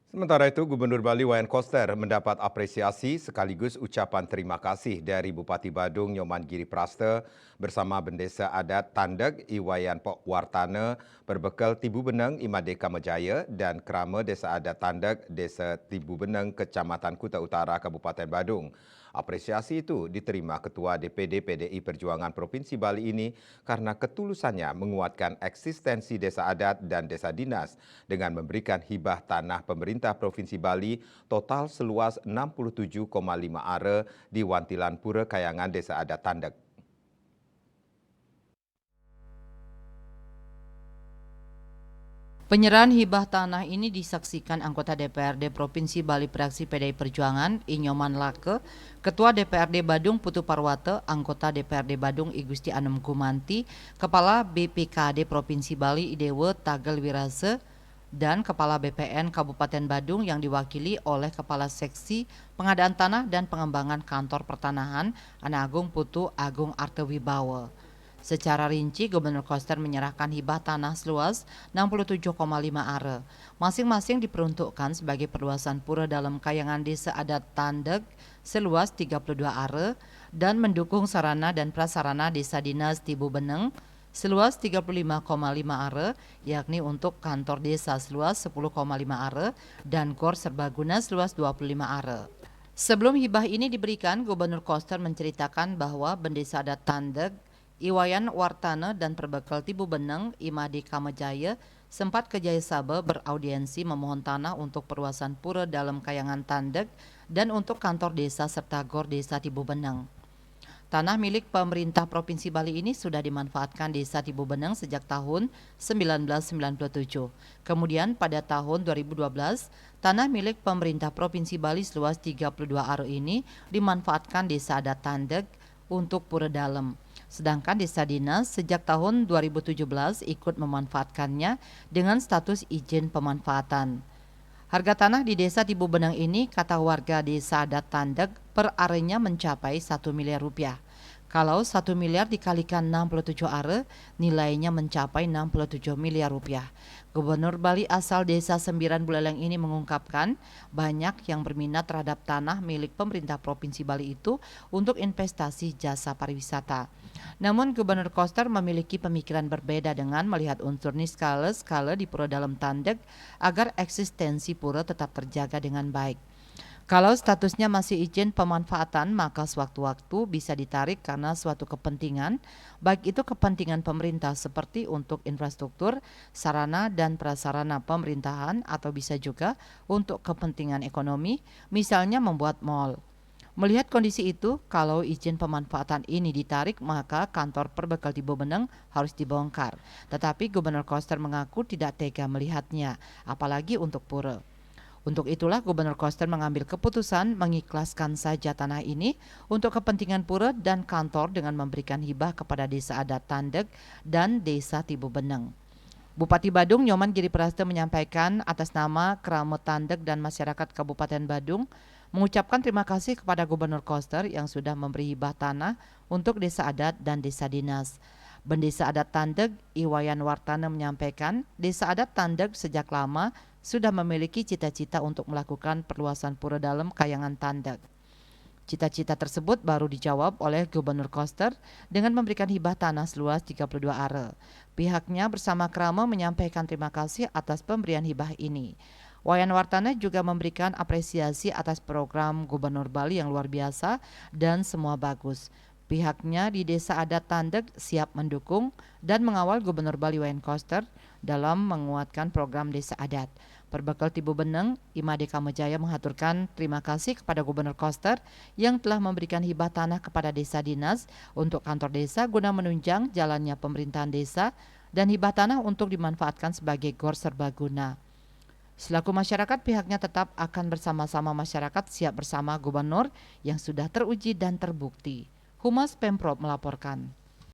Sementara itu, Gubernur Bali Wayan Koster mendapat apresiasi sekaligus ucapan terima kasih dari Bupati Badung Nyoman Giri Praste bersama Bendesa Adat Tandeg Iwayan Pok Wartane berbekal Tibu Beneng Imadeka Mejaya dan Krama Desa Adat Tandeg Desa Tibu Beneng Kecamatan Kuta Utara Kabupaten Badung. Apresiasi itu diterima Ketua DPD PDI Perjuangan Provinsi Bali ini karena ketulusannya menguatkan eksistensi desa adat dan desa dinas dengan memberikan hibah tanah pemerintah Provinsi Bali total seluas 67,5 are di Wantilan Pura Kayangan Desa Adat Tandeg. Penyerahan hibah tanah ini disaksikan anggota DPRD Provinsi Bali Fraksi PDI Perjuangan Inyoman Lake, Ketua DPRD Badung Putu Parwate, anggota DPRD Badung I Gusti Anem Kumanti, Kepala BPKD Provinsi Bali Idewe Tagel Wirase, dan Kepala BPN Kabupaten Badung yang diwakili oleh Kepala Seksi Pengadaan Tanah dan Pengembangan Kantor Pertanahan Ana Agung Putu Agung Artewibawa. Secara rinci, Gubernur Koster menyerahkan hibah tanah seluas 67,5 are. Masing-masing diperuntukkan sebagai perluasan pura dalam Kayangan Desa Adat Tandeg seluas 32 are dan mendukung sarana dan prasarana Desa Dinas Tibu Beneng seluas 35,5 are, yakni untuk kantor desa seluas 10,5 are dan gor serbaguna seluas 25 are. Sebelum hibah ini diberikan, Gubernur Koster menceritakan bahwa Bendesa Adat Tandeg Iwayan Wartane dan Perbekal Tibu Beneng Imadi Kamejaya sempat ke Jaya Sabe beraudiensi memohon tanah untuk perluasan pura dalam Kayangan Tandeg dan untuk kantor desa serta gor desa Tibu Beneng. Tanah milik pemerintah Provinsi Bali ini sudah dimanfaatkan desa Tibu Beneng sejak tahun 1997. Kemudian pada tahun 2012, tanah milik pemerintah Provinsi Bali seluas 32 are ini dimanfaatkan desa adat Tandeg untuk pura dalam. Sedangkan desa dinas sejak tahun 2017 ikut memanfaatkannya dengan status izin pemanfaatan. Harga tanah di desa Tibu Beneng ini, kata warga desa adat Tandeg, per arenya mencapai 1 miliar rupiah. Kalau 1 miliar dikalikan 67 are, nilainya mencapai 67 miliar rupiah. Gubernur Bali asal desa Sembiran Buleleng ini mengungkapkan banyak yang berminat terhadap tanah milik pemerintah Provinsi Bali itu untuk investasi jasa pariwisata. Namun Gubernur Koster memiliki pemikiran berbeda dengan melihat unsur niskala di pura dalam Tandeg agar eksistensi pura tetap terjaga dengan baik. Kalau statusnya masih izin pemanfaatan, maka sewaktu-waktu bisa ditarik karena suatu kepentingan, baik itu kepentingan pemerintah seperti untuk infrastruktur, sarana dan prasarana pemerintahan, atau bisa juga untuk kepentingan ekonomi, misalnya membuat mal. Melihat kondisi itu, kalau izin pemanfaatan ini ditarik, maka kantor Perbekal Tibu Beneng harus dibongkar. Tetapi Gubernur Koster mengaku tidak tega melihatnya, apalagi untuk pura. Untuk itulah Gubernur Koster mengambil keputusan mengikhlaskan saja tanah ini untuk kepentingan pura dan kantor dengan memberikan hibah kepada Desa Adat Tandeg dan Desa Tibu Beneng. Bupati Badung Nyoman Giri Praste menyampaikan atas nama Krama Tandeg dan masyarakat Kabupaten Badung mengucapkan terima kasih kepada Gubernur Koster yang sudah memberi hibah tanah untuk desa adat dan desa dinas. Bendesa Adat Tandeg Iwayan Wartane menyampaikan Desa Adat Tandeg sejak lama sudah memiliki cita-cita untuk melakukan perluasan pura dalam Kayangan Tandeg. Cita-cita tersebut baru dijawab oleh Gubernur Koster dengan memberikan hibah tanah seluas 32 are. Pihaknya bersama Krama menyampaikan terima kasih atas pemberian hibah ini. Wayan Wartane juga memberikan apresiasi atas program Gubernur Bali yang luar biasa dan semua bagus. Pihaknya di Desa Adat Tandeg siap mendukung dan mengawal Gubernur Bali Wayan Koster dalam menguatkan program Desa Adat. Perbekal Tibu Beneng, Imade Kamejaya mengaturkan terima kasih kepada Gubernur Koster yang telah memberikan hibah tanah kepada desa dinas untuk kantor desa guna menunjang jalannya pemerintahan desa dan hibah tanah untuk dimanfaatkan sebagai gor serbaguna. Selaku masyarakat, pihaknya tetap akan bersama-sama masyarakat siap bersama gubernur yang sudah teruji dan terbukti. Humas Pemprov melaporkan.